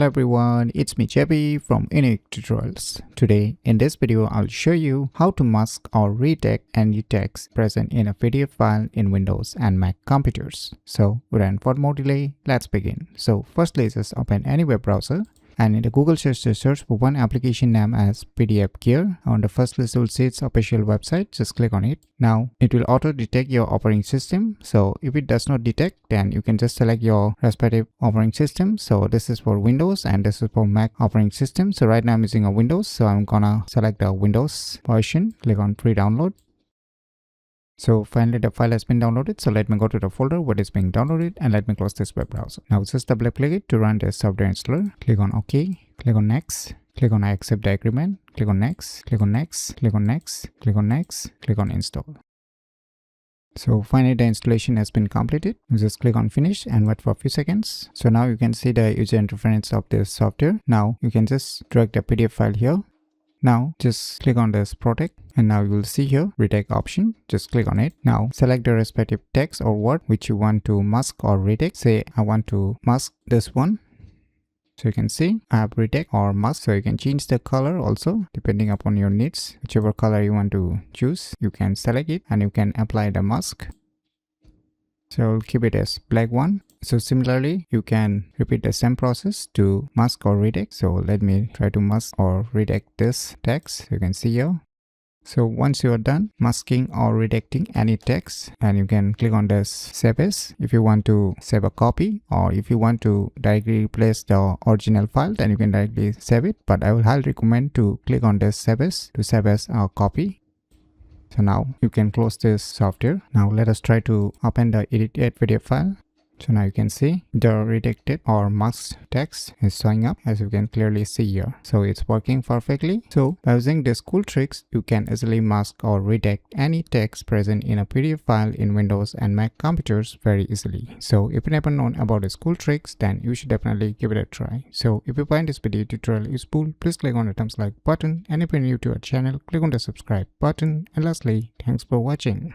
Hello everyone, it's me JB from UniqueTutorials. Today in this video I'll show you how to mask or redact any text present in a PDF file in Windows and Mac computers. So without further more delay, let's begin. So firstly just open any web browser and in the Google search just search for one application name as PDF Gear. On the first list you will see its official website, just click on it. Now it will auto detect your operating system. So if it does not detect, then you can just select your respective operating system. So this is for Windows and this is for Mac operating system. So right now I'm using a Windows, so I'm gonna select the Windows version, click on pre-download. So finally the file has been downloaded, so let me go to the folder where it's being downloaded and let me close this web browser. Now just double click it to run the software installer. Click on OK, click on next, click on I accept the agreement, click on next, click on next, click on next, click on next, click on install. So finally the installation has been completed. Just click on finish and wait for a few seconds. So now you can see the user interface of this software. Now you can just drag the PDF file here. Now just click on this protect and now you will see here Redact option. Just click on it. Now select the respective text or word which you want to mask or redact. Say I want to mask this one. So you can see I have redact or mask. So you can change the color also depending upon your needs. Whichever color you want to choose, you can select it and you can apply the mask. So I'll keep it as black one. So similarly, you can repeat the same process to mask or redact. So let me try to mask or redact this text. You can see here. So once you are done masking or redacting any text, and you can click on this save as if you want to save a copy, or if you want to directly replace the original file, then you can directly save it. But I will highly recommend to click on this save as to save as a copy. So now you can close this software. Now let us try to open the edited PDF file. So now you can see the redacted or masked text is showing up, as you can clearly see here. So it's working perfectly. So by using these cool tricks, you can easily mask or redact any text present in a PDF file in Windows and Mac computers very easily. So if you never known about these cool tricks, then you should definitely give it a try. So if you find this video tutorial useful, please click on the thumbs like button, and if you're new to our channel, click on the subscribe button. And lastly, thanks for watching.